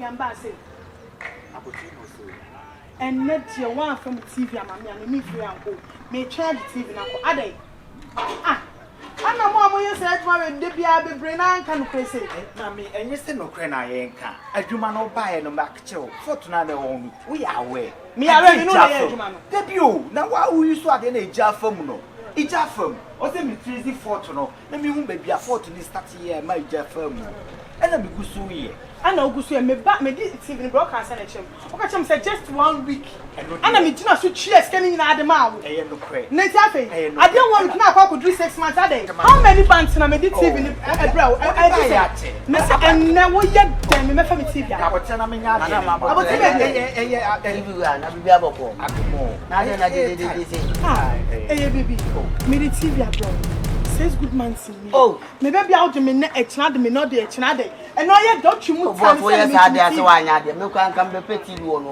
Yambase. And net your one from TV, and me free and go. May charge TV now. Ade. Ah. I'm a mom, you said, Mary, the brain and can crazy. Mammy, and you still no crana yanka. As you man, no buy no back chill. Fortunately, we are away. Me, I already know the debut. Now, why will you swat in a jar from no? A jar from, or them me 3 fortunate. Let me won't be a fortune start here, my jar firm. And let me go so here. I know, go so me back me did TV broadcast and him. Okay, said just 1 week. And I'm in to cheers coming in at the mouth. I am no credit. I don't want to now could do 6 months a day. How many banks and I made TV in a brow? And now we yet them, me family TV. I was telling me, I was baby, me the TV abroad. Says good man see me. Oh, maybe out the minute a child me not the chinade. And no yet don't you move for 4 years I dare so I had no can come the petty one.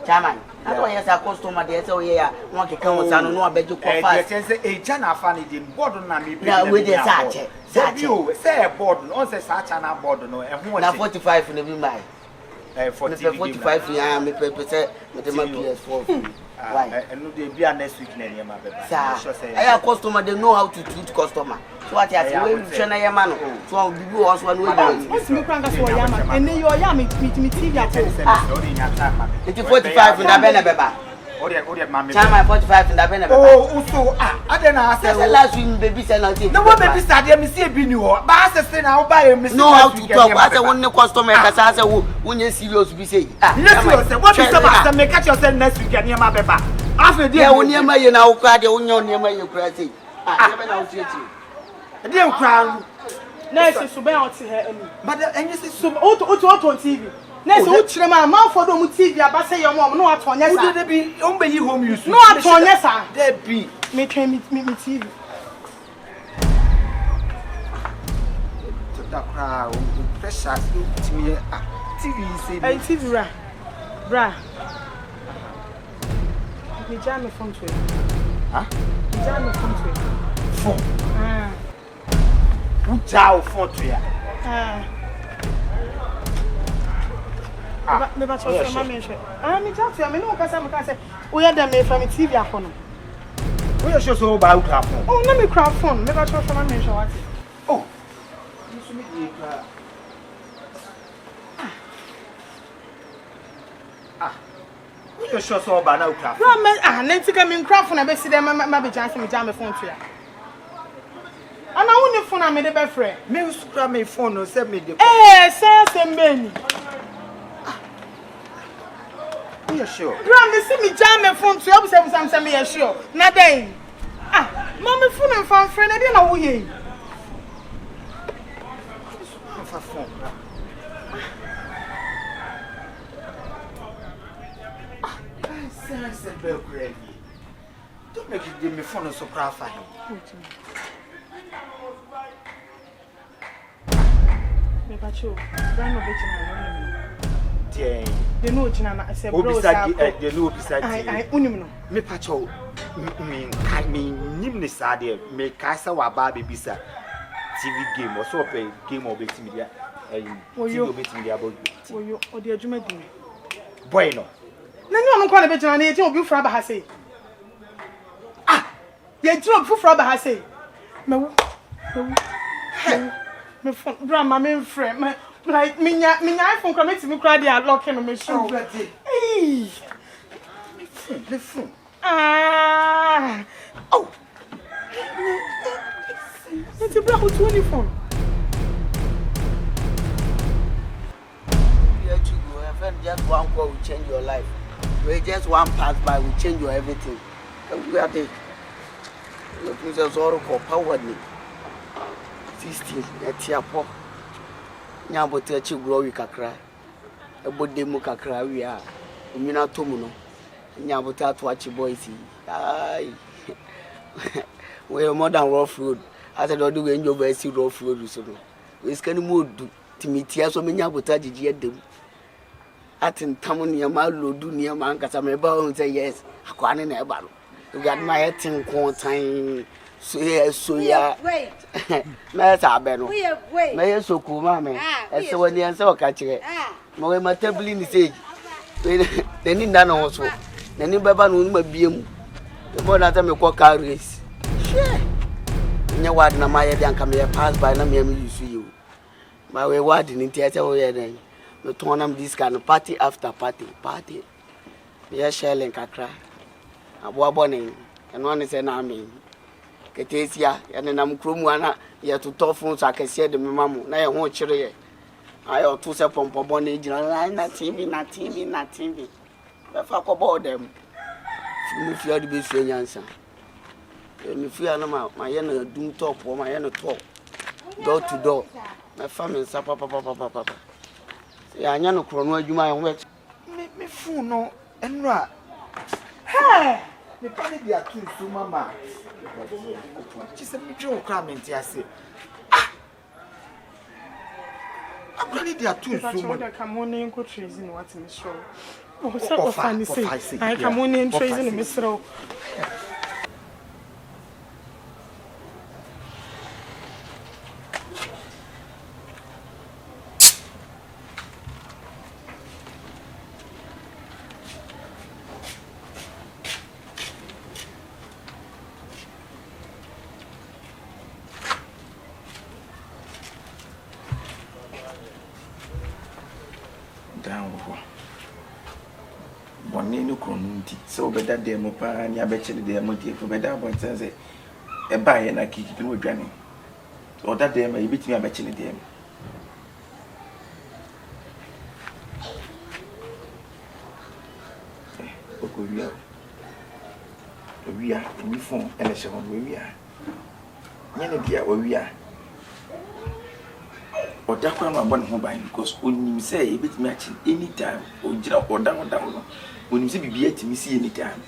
Chairman, I don't yes a customer there so yeah, one can come with no bed you call fast. A channel funny didn't board on me with the satchel. Say a board, on the satchel board no, and 45 in the mind. 45 I am the paper set with the PS4. Right. And they be next week near my baby. I have customer, they know how to treat customer. So what I say, China man, so I'll give you also one way. And then you are yummy to meet me TV at 45 in the Benababa. Chama 45 in the Benababa. Oh, so I don't know. I said last week, baby said nothing. No one baby started me see a binio, but I said, I'll buy a miss. No, how to talk. I said, one customer, I said, when you're serious, we say, what is the make catch yourself next week near my baby? After the year, when you're my now, cried the union near my crazy. I never know you. Dear crown. Nice to be out here, but and you see, so auto TV. Next, which my mouth for the TV, I say your mom, no, at one, yes, there be only home use. No, at one, yes, sir. There be. Make me TV. To the crowd, precious to me. TV, say, TV, bra. Me jam me phone to it. Huh? Me jam me phone to it. Phone? Who jam phone to ya? Me ba cho so ma me hwe. Me jam to ya me no kasa me kan say we ya dem me from TV akono. We ya show so ba u craft phone. Oh, na me craft phone. Me ba cho so ma me hwe what? Oh. You should me dey craft. You sure so bad now craft. No man, let's take me craft na be see dem ma be chance me jam me phone to ya. Ana woni phone na me dey be frɛ. Me usukra me phone no say me dey. Say me. You sure? Bro, me see me jam me phone to you say me sure. Na den. Mommy phone and phone friend, I dey na wo ye. Phone. Don't make it give me phone so proud for him. Me pacho, brand no betting. The no china I said bro the no beside I unim no. Me pacho me nim ne sade me kasa wa ba be bisa TV game or so play game or bet media. TV bet media about. Oh you or the adwuma di. Boy no. Nani onu kwa na be jina na ye ti obi fura ba ha sei. Ye drop fufura ba ha sei. Me phone grandma me friend me like minya iPhone come to me cry dey lock no me show. Hey. The phone. Oh. It's a black 20 phone. You have to go. Just one call will change your life. Just one pass by will change your everything. We are there. Look, Mr. Zoroko, power me. 16, a tiapo. Nyabo techi glory kakra. A body mukakra, we are. Mina Tomuno. Nyabo to watch boys. Aye. We are more than rough road. As I don't do any over see rough road. We can move to meet here so many abotaji at them. At in Tamunia Malo, do near Mancas, I'm about to say yes. I can't never. You got my 10 time. So yeah. Wait. Let's have been. Wait. May I so cool, mammy? As so when the answer catch it. My my table in the stage. Then in that also. Then you baba no ma biem. The more that me call car race. Share. Nya wad na my yan come here pass by na me use you. My way wad in theater we then. Me turn am this kind of party after party. Me shelling kakra. Abo bonin. And one is na me. Ketesia and nam krom wana ye to tofun so akese de me mamu na ye ho kire ye. Ayo to se pompo boni gina na TV. Be fa ko bo dem. Me fia de be fia nyansa. Me fia na ma ye na dum top o ma ye na top. Door to door. Me fa me nsa papa. Se anya no kro no adwuma ye ho me fu no enra. Hey! Me pani dia tu so mama. She said me jo kra me ntiase. I'm ready there too soon. Come on in, go tracing what's in the show. Oh, so funny. I come on in, tracing in Miss Row. So better demo pan, ya betcha the demo dear for better one says a buy and I keep it with Johnny. Or that demo, you beat me a betcha the demo. We are in reform and a show where we are. Many dear where we are. Or that one I want home by because when you say it matching any time or drop or down. When you see be to me see anytime.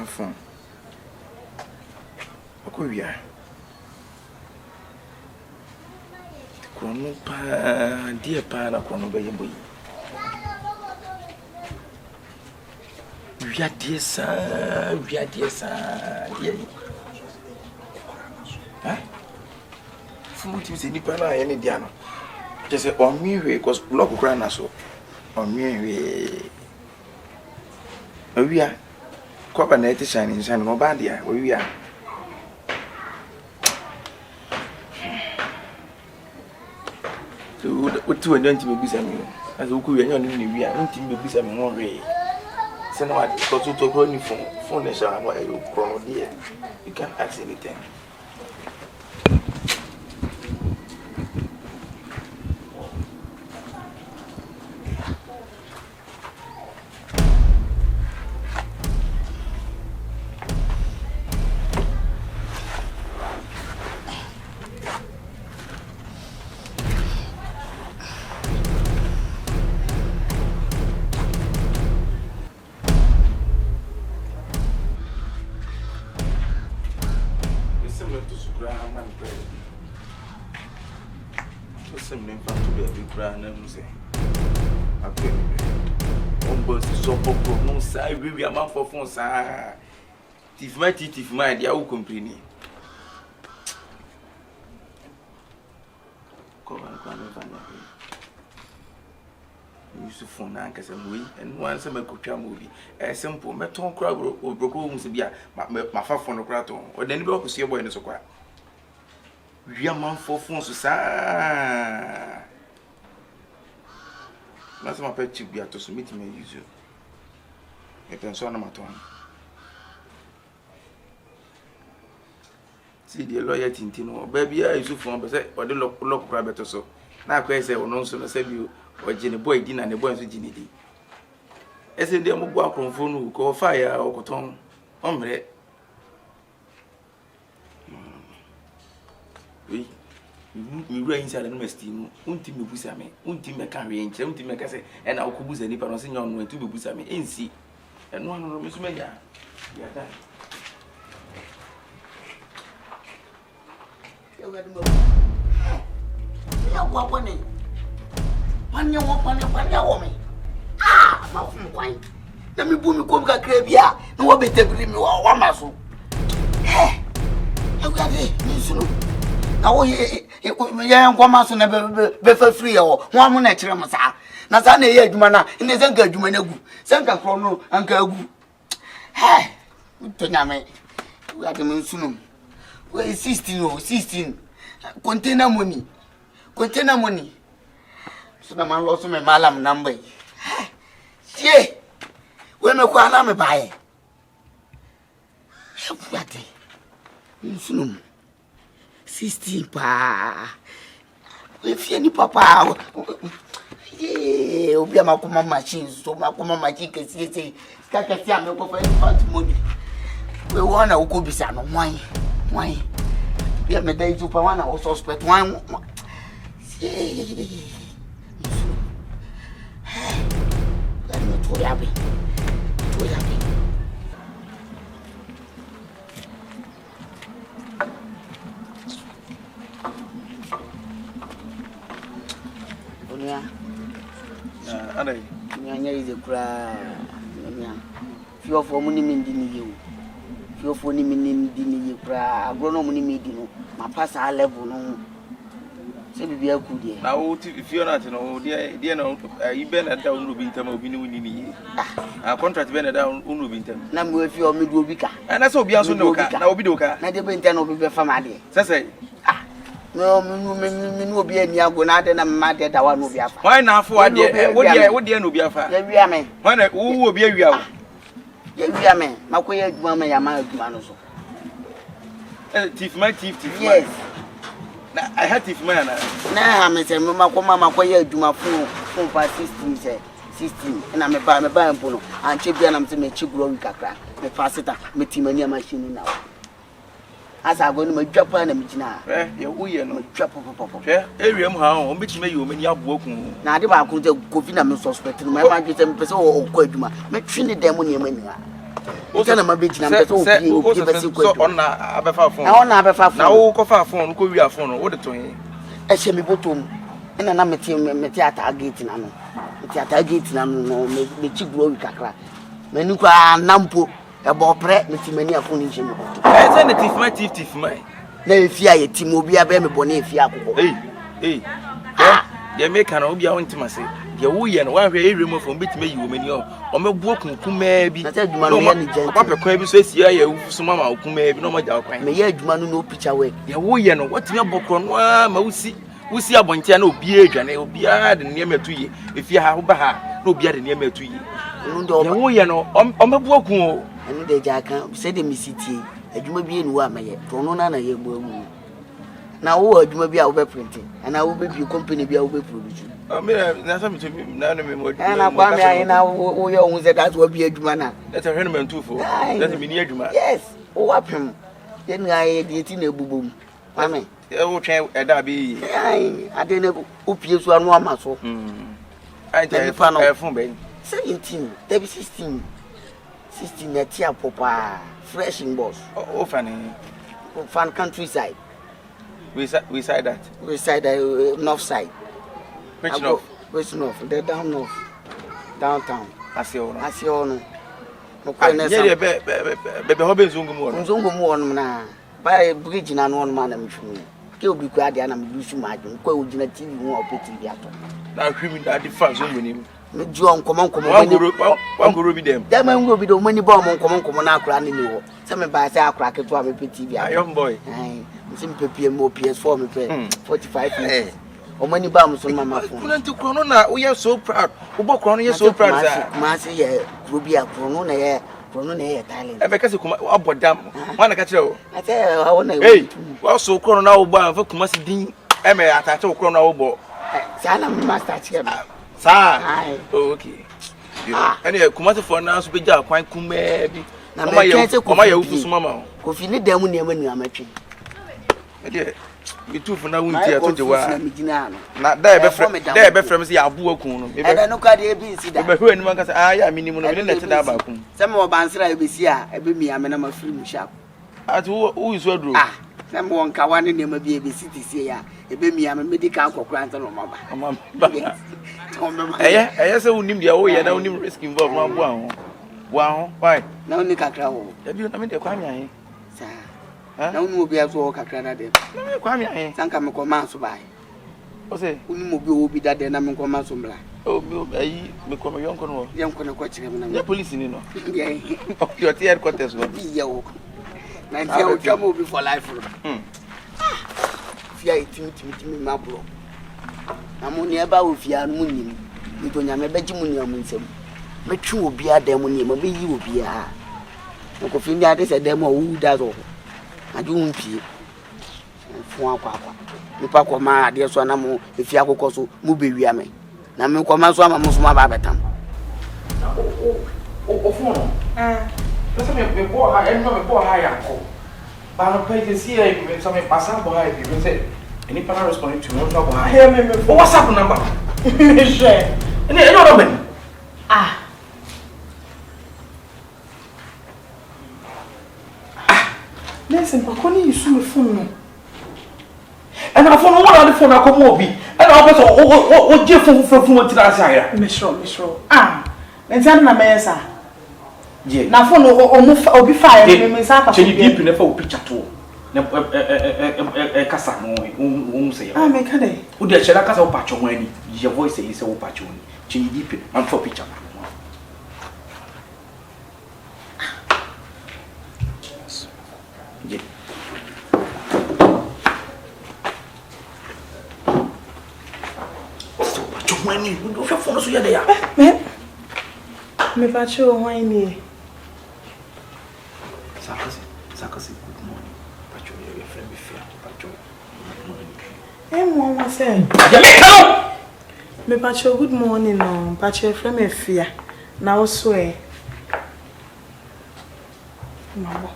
Phone. Okoya. Kono pa dear pa na kono be yembo yi. We are dear sir. Dear. Huh? Fumu say nipa na ye ne dia no. Just say on me we cause block kra na so. On me we are Copa net shining no bandia, where we are. So, what two and twenty babies I mean, as we could we are not in babies I mean, one way. Send what got to talk on phone, the shower, why you chrono dear. You can't ask anything. We are man for phone, sir. If my dear, who complaining. Come on, use the phone anchors and we, and once a Makucha movie, a simple meton crowd or broke rooms to be my far phone craton, or then you see a boy in the square. We are man for phones, sir. That's my pet to be at to submit me, use you. Pension number 1. See the lawyer Tintino, baby, I used to form, but or the lock rabbit or so. Now, I say, or no sooner save you or Jenny boy dinner and the boys with Ginny. I said, "They must walk on phone, go fire or cotton." Hombre. We were inside the steam, until me busame, until me carry, until me casse, and I'll booze any person on when to be busame, and see. And one of Miss Maya. Yeah, One woman. Ah, my friend, let me boom come crabia, no one better bring me one muscle. Hey, you got it, now young woman never free or 1 minute. Nazana Yedmana in the Zanka Jumanagu, Zanka Chrono, and Gagu. Hey, Toname, we are the Monsunum. Where is 16? Container money. So the man lost my malam number. Yea, when I call me by. What? Monsunum. 16 pa. If any papa. Yeah, obi amakoma machines, so makoma magic say kaka me go for fat money. We wanna go bisa no why? Be me dey to pa wana o suspect why. Let me to yabe. Onia Adai. Nyanya is a cry. Few for money mean you. Few for money mean you cry. Agronomy meeting. My pass our level. No. Say, be a good. Now, if you're not, dear, no, you been at down Rubinton or Binu. Our contract been down Rubinton. Now, if you're Midwika. And that's all be also no car. Now, Bidoka. Not the Benton will be family. Say, no, me be any agonad and a matter that one will be. Why now for what dear no be a fire? When who will be a real? Yeah, man, my queer mamma, Yamanuso. Thief, my thief, yes. I had thief man. Now, Mr. Mamma, queer do my phone by 16, and I'm a bambono, and Chibianam to make Chigro Cacra, the Passita, Metimania machine now. As I go to my job and Michina, we are no trap of area how which may you many up walking. Now, the Baku Govina suspect, my market and Peso or Quaduma, make Trinity Demonia Mania. Tell them a bitch number on a phone. Now, Cofa phone, Korea phone, what the twin. A semi bottom, and an amateur Metiata gate, Metiata gate, no, make Chigro Cacra. Menuka Nampo. About bread, Many phone. I send a thief, my. Nay, fear, Timobia, Bemmy Bonifia. They make an obia intimacy. The wee and one very removed from bit me, you mean you, or me broken, who may be. I said, Papa Crabby says, yeah, some mamma who may be no more doubt. May you man no pitch away. The wee and what's your book on one, Mousy? We see a Bontiano beard and it will be hard and near me to ye. If you have Baha, no beard near me to ye. The wee and on my book. And the Jacka said the Missity, and you may be in one, my Pronona, ye will. Now, you may be over printing, and I will be your company be over producing. I mean, nothing to me, none of me, and I'm going now, we own that will be a Jumana. That's a Herman too for that mean Juma. Yes, oh, up him. Then I did in a boom. I mean, oh, a dabby. I didn't hope you one muscle. I tell you, phone 17, there be 16 at Tia Papa, fresh in boss. Oh, funny. Fun countryside. We side that. We side the north side. Which north? Which north? The down north. Downtown. Asiono. Yeah, baby, hobby Zungu na. By bridge na one man am shumi. Ke obi kwa dia na me lusu madun. Kwa ojina TV won opeti bi ato. Na hwimi da difference won nim. Me ju on komo wan go robi dem. Dem an go bi do mani bomb komo na akura ni wo. Se me ba se akura keto a me peti bi ato. Young boy. Sim pepe mo PS4 me pay 45 years. O mani ba mo so mama phone. Kunanti krono na we are so proud. Ubo krono you so proud sir. Ma se ye grobi a krono na ye talent. E be kase kuma abodam. Wana ka kire o. Ate ha wona. Hey, we so krono na ubo an fa kuma se din e me atache krono na ubo. Sa na master kire me. Sir. Oh, okay. Any commander for now, be jar quite come, maybe. Na me twese ko ma ya wufu suma ma ko fi ni dam ne ma ni amatwe me tu for na wunti ato de wa na da e be frem se ya abu akun no e be no ka de bi nsi da be hwe ni man ka se ya minimu no me ne te da ba kun se me obansira e be si a e be mi ame na ma firi mu sharp atu wo isu aduro se me won ka wane ne ma bi e be si ti si ya e be mi ame medical kokora nta no ma ba eye se unim dia wo ye na unim risk involved ma bu an wow, why? Na uni kakra wo. Ebi na me de kwa mi ahin. Sa. Na uni obi aso wo kakra na de. Na me kwa mi ahin. Sanka me ko man so bai. O se, uni mo bi obi da de na me ko man so mbla. O bi ayi me ko me yonko no. Yonko ne ko chire me na. Ya police ni no. Yeah. Your tier quarters go. Bi wo. Na ntia o twa mo bi for life. Fia itimi ma bro. Na mo ne ba wo fia no nim. Ni to nya me beji mu ni amunsem. Metwi obi adam ni ma be yi obi a ko fi ndi ade se dem o wu da zo aju mpie fu akwa mi pa ko ma ade so na mo efi akoko so mu be wi ame na me ko ma so ama mo so ma ba betam o fu no pesa me bo ha en no me bo ha ya ko ba no pa je si e me so me passa bo ha e bi se any para respond to no bo ha Hey, me WhatsApp number me share any no ben Listen, but when you see me phone no. And I phone one on the phone I come obi. And I person o je phone what that say. Me sure. Ntia na me yesa. Je. Na phone obi fire me say ka. Change deep na fa o picture to. Na kasa no say. Me ka dey. O de chela kasa o patcho mo ani. Your voice say o patcho ni. Change deep am for picture. Je. Money, we do phone so ya there. Me pacho why me? Sakasi, good morning. Pacho, your friend be fair. Pacho, good morning. Mama say. Me pacho good morning no. Pacho your friend me fear. Na also Mama.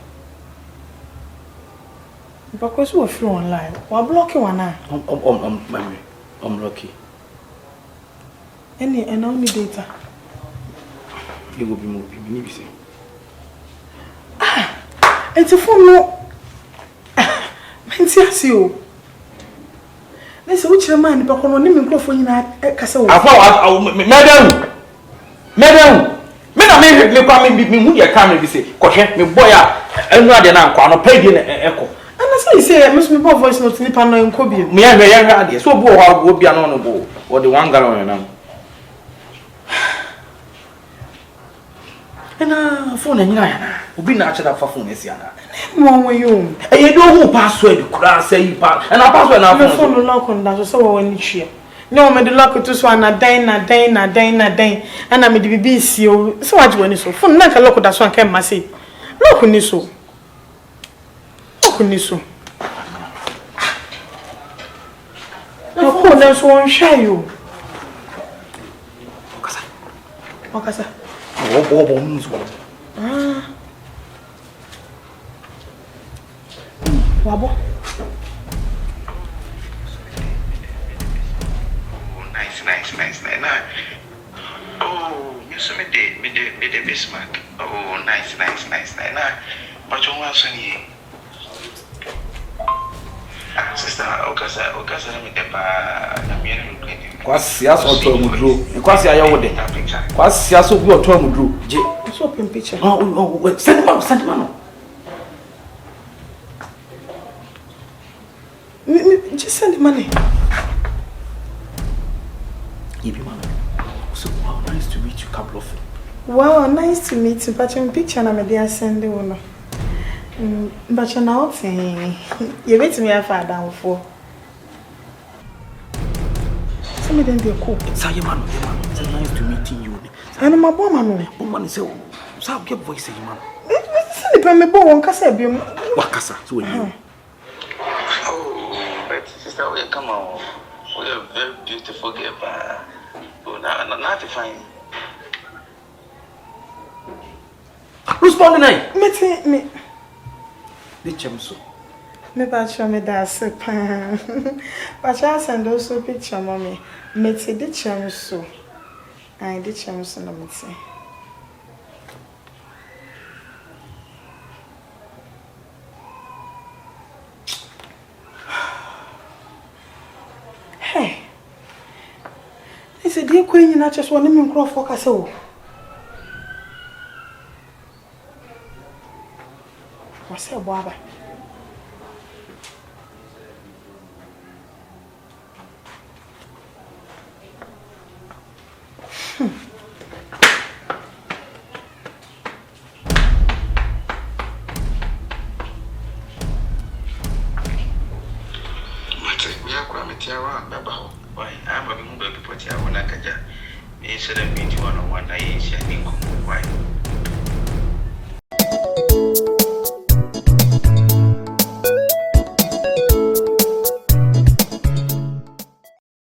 Because we free online. Wa block you na. I'm lucky. Any and only data. You will be moving. Me be say. It's a phone no. Mentia you. Listen, which man but kono ni microphone na kasa wo. Madam. Me na me kwa me hu ye camera bi say. Kohwe me boy a enu ade na nkwa no pay bi na eko. And so you say me put voice note ni pa no enko bi. Me ya ade. So bo ho go bia no bo. Wo de 1 gallon na. Ena phone nyina ya na. Obi na acha da fa phone esi ana. Mo won you. E do hu password kura say pa. Ena password na phone. Phone lock on that so wo ni hwe. No me de lock to so na dan. Ana me de bibi si o. So waje woni so. Phone na ka lock that so an kan ma say. Lock ni so. Kuniso. Na phone na so on share you. Okasa. Bo nso. Wabo. Nice. Oh, you saw me the Bismarck. Oh, nice. Nah, but you want to see. Sister, okasa me deba na me no. Kwasi aso oto amudro. Kwasi ayo wo de. Kwasi aso bi oto amudro. Je. So open picture. Oh, send man. Just send the money. Give man. So wow, nice to meet you, couple of. Wow, nice to meet you. But your picture na me dey send the one. But you're not saying you wait me for down for. Some of them they cook. Say man, it's nice to meeting you. And my bomb man. Woman say, "So get voice man." Send the me bomb kasa bi. Wakasa, so you. Oh, but sister, we come on. We are very beautiful girl. Oh, not to find. Who's born tonight? Me. The chemso. Me bacho me da sepa. Bacha send also picture mommy. Me te the chemso. I the chemso no me te. Hey. I said, dear queen, you not just want me to grow for castle. What's that, Baba? Why, I'm a baby, but I want to catch. Instead of being 1 on 1, I ain't